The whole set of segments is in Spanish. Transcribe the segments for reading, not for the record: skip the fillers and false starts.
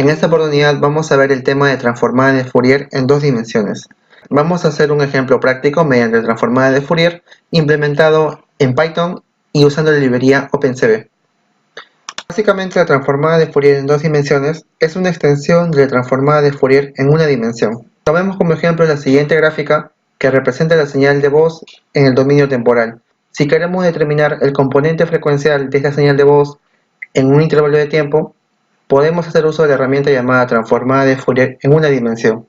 En esta oportunidad vamos a ver el tema de transformada de Fourier en dos dimensiones. Vamos a hacer un ejemplo práctico mediante transformada de Fourier implementado en Python y usando la librería OpenCV. Básicamente la transformada de Fourier en dos dimensiones es una extensión de la transformada de Fourier en una dimensión. Tomemos como ejemplo la siguiente gráfica que representa la señal de voz en el dominio temporal. Si queremos determinar el componente frecuencial de esta señal de voz en un intervalo de tiempo, podemos hacer uso de la herramienta llamada transformada de Fourier en una dimensión.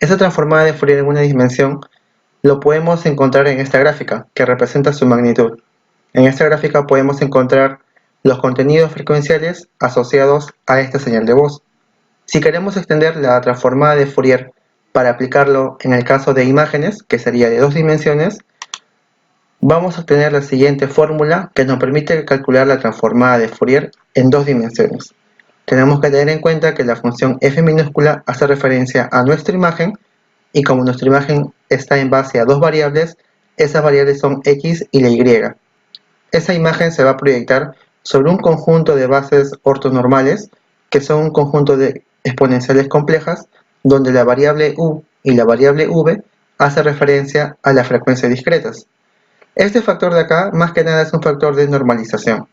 Esta transformada de Fourier en una dimensión lo podemos encontrar en esta gráfica, que representa su magnitud. En esta gráfica podemos encontrar los contenidos frecuenciales asociados a esta señal de voz. Si queremos extender la transformada de Fourier para aplicarlo en el caso de imágenes, que sería de dos dimensiones, vamos a obtener la siguiente fórmula que nos permite calcular la transformada de Fourier en dos dimensiones. Tenemos que tener en cuenta que la función f minúscula hace referencia a nuestra imagen y como nuestra imagen está en base a dos variables, esas variables son x y la y. Esa imagen se va a proyectar sobre un conjunto de bases ortonormales que son un conjunto de exponenciales complejas donde la variable u y la variable v hace referencia a las frecuencias discretas. Este factor de acá más que nada es un factor de normalización.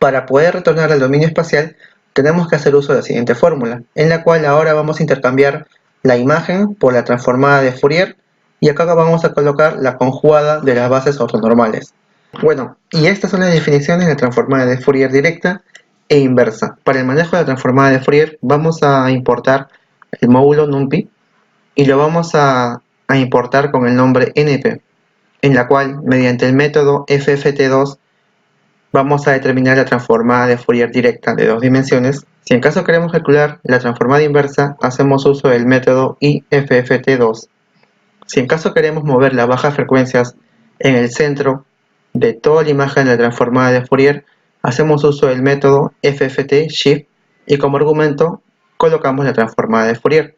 Para poder retornar al dominio espacial, tenemos que hacer uso de la siguiente fórmula, en la cual ahora vamos a intercambiar la imagen por la transformada de Fourier, y acá vamos a colocar la conjugada de las bases ortonormales. Bueno, y estas son las definiciones de transformada de Fourier directa e inversa. Para el manejo de la transformada de Fourier vamos a importar el módulo NumPy y lo vamos a importar con el nombre NP, en la cual mediante el método FFT2 vamos a determinar la transformada de Fourier directa de dos dimensiones. Si en caso queremos calcular la transformada inversa, hacemos uso del método IFFT2. Si en caso queremos mover las bajas frecuencias en el centro de toda la imagen de la transformada de Fourier, hacemos uso del método FFT-Shift y como argumento colocamos la transformada de Fourier.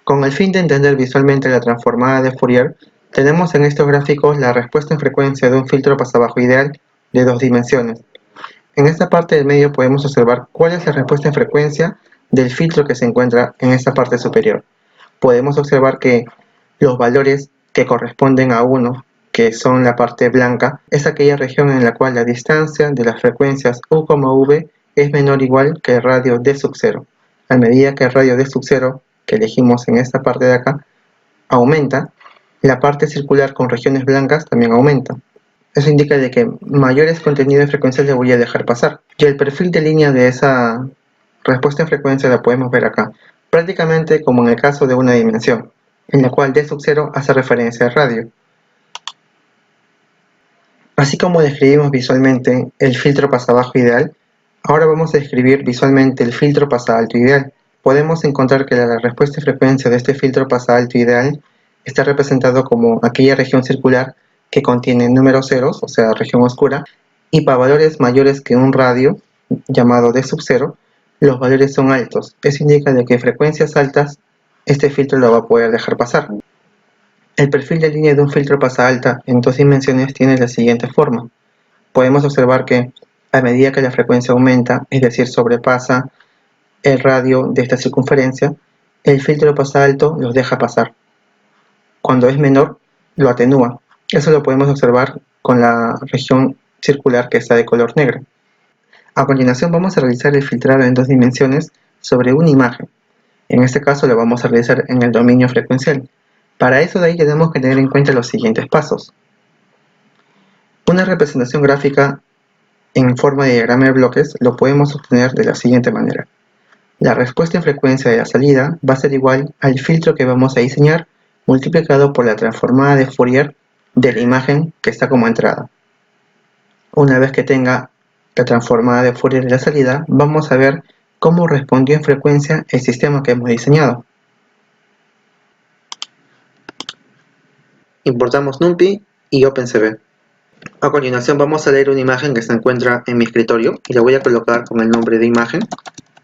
Con el fin de entender visualmente la transformada de Fourier, tenemos en estos gráficos la respuesta en frecuencia de un filtro pasabajo ideal de dos dimensiones. En esta parte del medio podemos observar cuál es la respuesta en frecuencia del filtro que se encuentra en esta parte superior. Podemos observar que los valores que corresponden a 1, que son la parte blanca, es aquella región en la cual la distancia de las frecuencias u, v es menor o igual que el radio d sub 0. A medida que el radio d sub 0, que elegimos en esta parte de acá, aumenta, la parte circular con regiones blancas también aumenta. Eso indica de que mayores contenidos frecuenciales voy a dejar pasar. Y el perfil de línea de esa respuesta en frecuencia la podemos ver acá, prácticamente como en el caso de una dimensión, en la cual d sub 0 hace referencia al radio. Así como describimos visualmente el filtro pasabajo ideal, ahora vamos a describir visualmente el filtro pasalto ideal. Podemos encontrar que la respuesta de frecuencia de este filtro pasalto ideal está representado como aquella región circular que contiene números ceros, o sea, región oscura, y para valores mayores que un radio, llamado d sub 0, los valores son altos. Eso indica de que frecuencias altas este filtro lo va a poder dejar pasar. El perfil de línea de un filtro pasalta en dos dimensiones tiene la siguiente forma. Podemos observar que a medida que la frecuencia aumenta, es decir, sobrepasa el radio de esta circunferencia, el filtro pasalto los deja pasar. Cuando es menor, lo atenúa. Eso lo podemos observar con la región circular que está de color negro. A continuación vamos a realizar el filtrado en dos dimensiones sobre una imagen. En este caso lo vamos a realizar en el dominio frecuencial. Para eso de ahí tenemos que tener en cuenta los siguientes pasos. Una representación gráfica en forma de diagrama de bloques lo podemos obtener de la siguiente manera. La respuesta en frecuencia de la salida va a ser igual al filtro que vamos a diseñar multiplicado por la transformada de Fourier de la imagen que está como entrada. Una vez que tenga la transformada de Fourier de la salida, vamos a ver cómo respondió en frecuencia el sistema que hemos diseñado. Importamos NumPy y OpenCV. A continuación vamos a leer una imagen que se encuentra en mi escritorio y la voy a colocar con el nombre de imagen.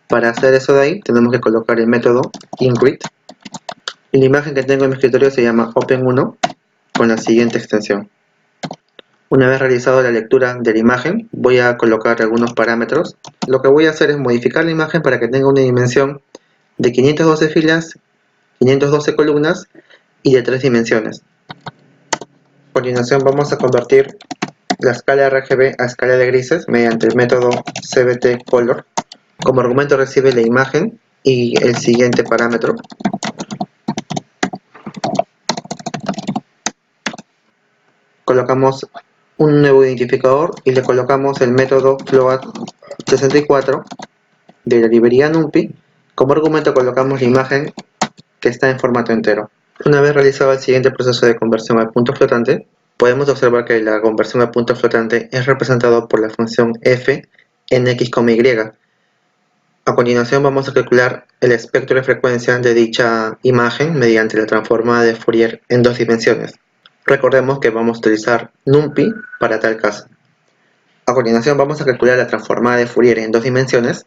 Para hacer eso de ahí tenemos que colocar el método InRead. Y la imagen que tengo en mi escritorio se llama Open1 con la siguiente extensión. Una vez realizado la lectura de la imagen, voy a colocar algunos parámetros. Lo que voy a hacer es modificar la imagen para que tenga una dimensión de 512 filas, 512 columnas y de 3 dimensiones. A continuación vamos a convertir la escala RGB a escala de grises mediante el método CBT Color. Como argumento recibe la imagen y el siguiente parámetro. Colocamos un nuevo identificador y le colocamos el método float64 de la librería NumPy. Como argumento colocamos la imagen que está en formato entero. Una vez realizado el siguiente proceso de conversión al punto flotante, podemos observar que la conversión al punto flotante es representado por la función f en x, y. A continuación vamos a calcular el espectro de frecuencia de dicha imagen mediante la transformada de Fourier en 2 dimensiones. Recordemos que vamos a utilizar NumPy para tal caso. A continuación vamos a calcular la transformada de Fourier en 2 dimensiones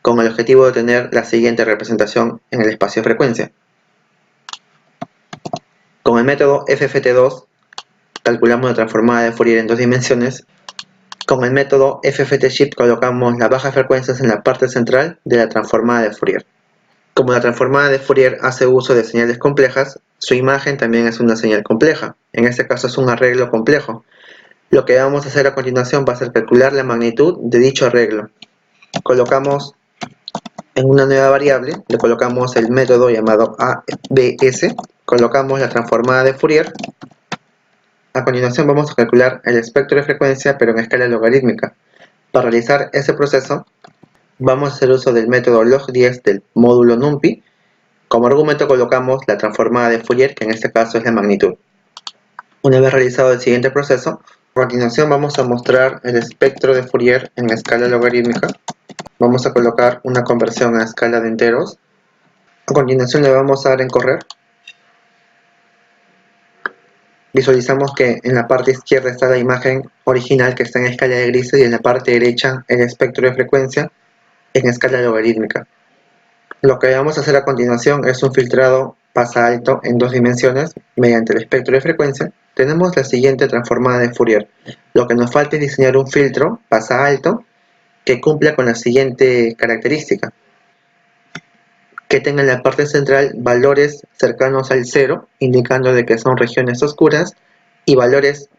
con el objetivo de obtener la siguiente representación en el espacio de frecuencia. Con el método FFT2 calculamos la transformada de Fourier en 2 dimensiones. Con el método FFT-Shift colocamos las bajas frecuencias en la parte central de la transformada de Fourier. Como la transformada de Fourier hace uso de señales complejas, su imagen también es una señal compleja. En este caso es un arreglo complejo. Lo que vamos a hacer a continuación va a ser calcular la magnitud de dicho arreglo. Colocamos en una nueva variable, le colocamos el método llamado ABS, colocamos la transformada de Fourier. A continuación vamos a calcular el espectro de frecuencia pero en escala logarítmica. Para realizar ese proceso vamos a hacer uso del método log10 del módulo NumPy. Como argumento colocamos la transformada de Fourier, que en este caso es la magnitud. Una vez realizado el siguiente proceso, a continuación vamos a mostrar el espectro de Fourier en escala logarítmica. Vamos a colocar una conversión a escala de enteros. A continuación le vamos a dar en correr. Visualizamos que en la parte izquierda está la imagen original que está en escala de grises y en la parte derecha el espectro de frecuencia en escala logarítmica. Lo que vamos a hacer a continuación es un filtrado pasa alto en 2 dimensiones mediante el espectro de frecuencia. Tenemos la siguiente transformada de Fourier. Lo que nos falta es diseñar un filtro pasa alto que cumpla con la siguiente característica: que tenga en la parte central valores cercanos al 0, indicando de que son regiones oscuras, y valores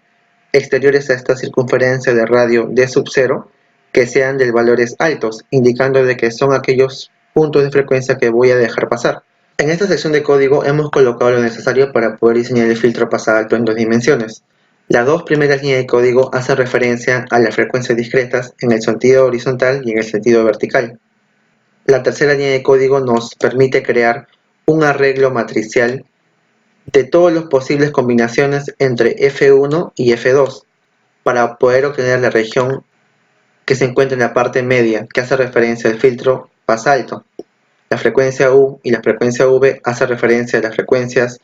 exteriores a esta circunferencia de radio d sub 0 que sean de valores altos, indicando de que son aquellos puntos de frecuencia que voy a dejar pasar. En esta sección de código hemos colocado lo necesario para poder diseñar el filtro pasa alto en 2 dimensiones. Las dos primeras líneas de código hacen referencia a las frecuencias discretas en el sentido horizontal y en el sentido vertical. La tercera línea de código nos permite crear un arreglo matricial de todas las posibles combinaciones entre F1 y F2 para poder obtener la región que se encuentra en la parte media, que hace referencia al filtro pasa alto. La frecuencia U y la frecuencia V hacen referencia a las frecuencias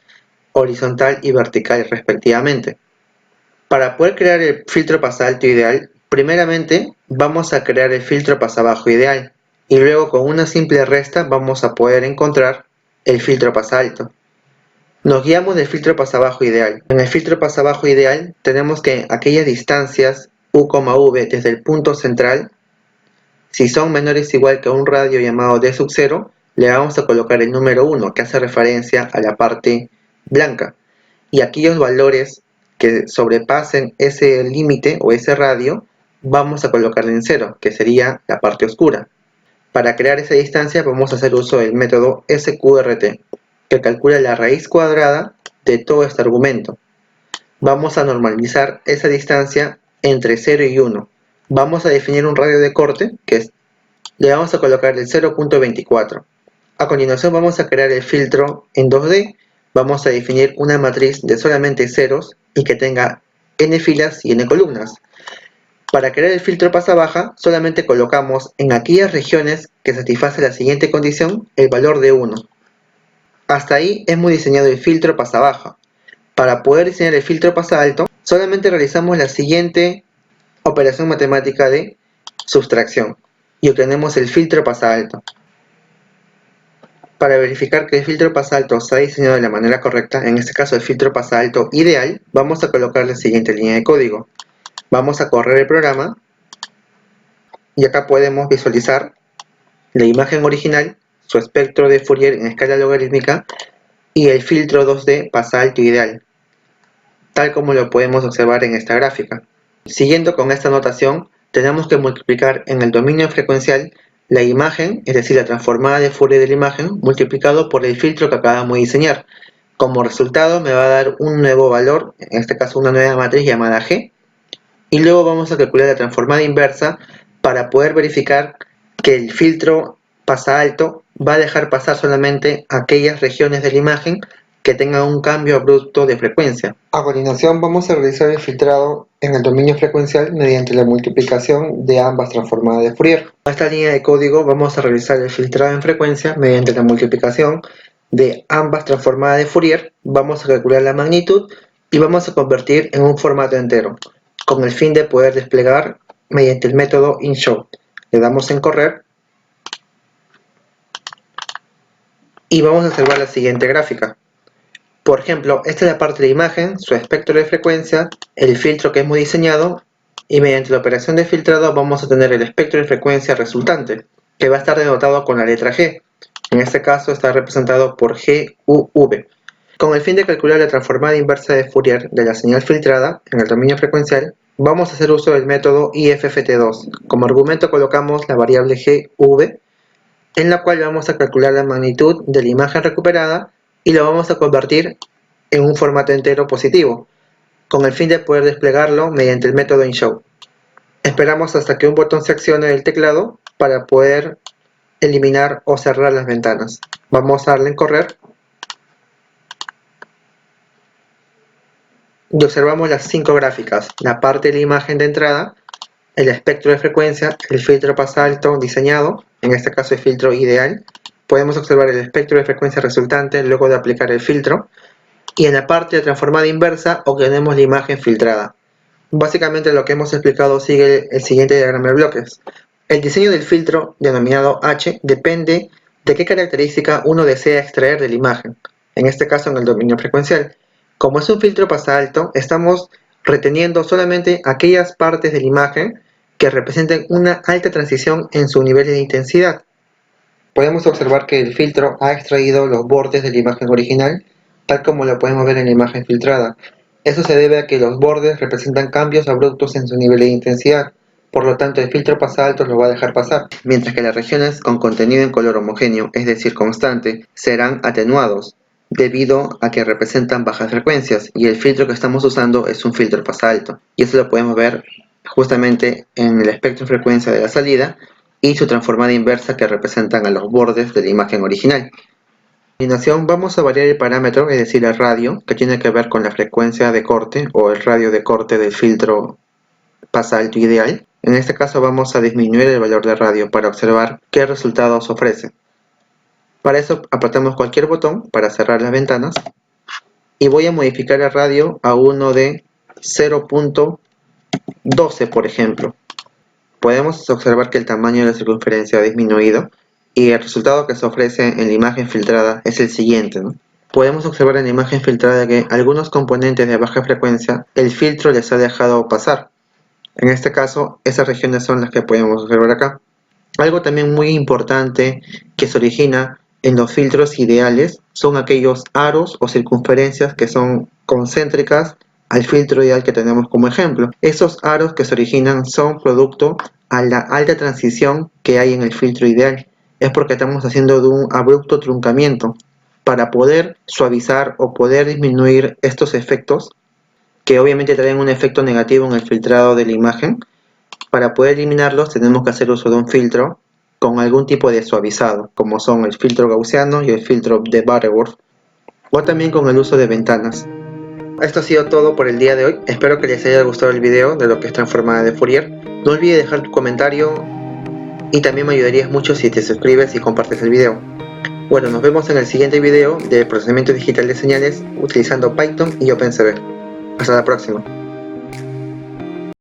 horizontal y vertical respectivamente. Para poder crear el filtro pasa alto ideal, primeramente vamos a crear el filtro pasa bajo ideal y luego con una simple resta vamos a poder encontrar el filtro pasa alto. Nos guiamos del filtro pasa bajo ideal. En el filtro pasa bajo ideal tenemos que aquellas distancias U, V desde el punto central, si son menores o igual que un radio llamado d sub 0, le vamos a colocar el número 1 que hace referencia a la parte blanca, y aquellos valores que sobrepasen ese límite o ese radio vamos a colocarle en 0, que sería la parte oscura. Para crear esa distancia vamos a hacer uso del método SQRT, que calcula la raíz cuadrada de todo este argumento. Vamos a normalizar esa distancia entre 0 y 1. Vamos a definir un radio de corte, le vamos a colocar el 0.24. A continuación vamos a crear el filtro en 2D. Vamos a definir una matriz de solamente ceros y que tenga n filas y n columnas. Para crear el filtro pasa baja, solamente colocamos en aquellas regiones que satisface la siguiente condición el valor de 1. Hasta ahí hemos diseñado el filtro pasa baja. Para poder diseñar el filtro pasa alto, solamente realizamos la siguiente operación matemática de sustracción y obtenemos el filtro pasa alto. Para verificar que el filtro pasalto está diseñado de la manera correcta, en este caso el filtro pasalto ideal, vamos a colocar la siguiente línea de código. Vamos a correr el programa y acá podemos visualizar la imagen original, su espectro de Fourier en escala logarítmica y el filtro 2D pasalto ideal, tal como lo podemos observar en esta gráfica. Siguiendo con esta notación, tenemos que multiplicar en el dominio frecuencial la imagen, es decir, la transformada de Fourier de la imagen, multiplicado por el filtro que acabamos de diseñar. Como resultado me va a dar un nuevo valor, en este caso una nueva matriz llamada G, y luego vamos a calcular la transformada inversa para poder verificar que el filtro pasalto va a dejar pasar solamente aquellas regiones de la imagen que tengan un cambio abrupto de frecuencia. A continuación vamos a realizar el filtrado en el dominio frecuencial mediante la multiplicación de ambas transformadas de Fourier. En esta línea de código vamos a realizar el filtrado en frecuencia mediante la multiplicación de ambas transformadas de Fourier. Vamos a calcular la magnitud y vamos a convertir en un formato entero, con el fin de poder desplegar mediante el método InShow. Le damos en correr y vamos a observar la siguiente gráfica. Por ejemplo, esta es la parte de la imagen, su espectro de frecuencia, el filtro que hemos diseñado, y mediante la operación de filtrado vamos a tener el espectro de frecuencia resultante, que va a estar denotado con la letra G. En este caso está representado por GUV. Con el fin de calcular la transformada inversa de Fourier de la señal filtrada en el dominio frecuencial, vamos a hacer uso del método IFFT2. Como argumento colocamos la variable GV, en la cual vamos a calcular la magnitud de la imagen recuperada y lo vamos a convertir en un formato entero positivo, con el fin de poder desplegarlo mediante el método InShow. Esperamos hasta que un botón se accione del teclado para poder eliminar o cerrar las ventanas. Vamos a darle en correr y observamos las 5 gráficas: la parte de la imagen de entrada, el espectro de frecuencia, el filtro pasalto diseñado, en este caso el filtro ideal. Podemos observar el espectro de frecuencia resultante luego de aplicar el filtro, y en la parte de transformada inversa obtenemos la imagen filtrada. Básicamente lo que hemos explicado sigue el siguiente diagrama de bloques. El diseño del filtro, denominado H, depende de qué característica uno desea extraer de la imagen, en este caso en el dominio frecuencial. Como es un filtro pasalto, estamos reteniendo solamente aquellas partes de la imagen que representen una alta transición en su nivel de intensidad. Podemos observar que el filtro ha extraído los bordes de la imagen original, tal como lo podemos ver en la imagen filtrada. Eso se debe a que los bordes representan cambios abruptos en su nivel de intensidad, por lo tanto el filtro pasalto lo va a dejar pasar, mientras que las regiones con contenido en color homogéneo, es decir constante, serán atenuados, debido a que representan bajas frecuencias, y el filtro que estamos usando es un filtro pasalto, y eso lo podemos ver justamente en el espectro de frecuencia de la salida y su transformada inversa, que representan a los bordes de la imagen original. A continuación vamos a variar el parámetro, es decir el radio, que tiene que ver con la frecuencia de corte o el radio de corte del filtro pasalto ideal. En este caso vamos a disminuir el valor de radio para observar qué resultados ofrece. Para eso apretamos cualquier botón para cerrar las ventanas y voy a modificar el radio a uno de 0.12, por ejemplo. Podemos observar que el tamaño de la circunferencia ha disminuido y el resultado que se ofrece en la imagen filtrada es el siguiente, ¿no? Podemos observar en la imagen filtrada que algunos componentes de baja frecuencia el filtro les ha dejado pasar. En este caso, esas regiones son las que podemos observar acá. Algo también muy importante que se origina en los filtros ideales son aquellos aros o circunferencias que son concéntricas al filtro ideal que tenemos como ejemplo. Esos aros que se originan son producto a la alta transición que hay en el filtro ideal. Es porque estamos haciendo de un abrupto truncamiento. Para poder suavizar o poder disminuir estos efectos, que obviamente traen un efecto negativo en el filtrado de la imagen, para poder eliminarlos tenemos que hacer uso de un filtro con algún tipo de suavizado, como son el filtro gaussiano y el filtro de Butterworth, o también con el uso de ventanas. Esto ha sido todo por el día de hoy. Espero que les haya gustado el video de lo que es transformada de Fourier. No olvides dejar tu comentario y también me ayudarías mucho si te suscribes y compartes el video. Bueno, nos vemos en el siguiente video de procesamiento digital de señales utilizando Python y OpenCV. Hasta la próxima.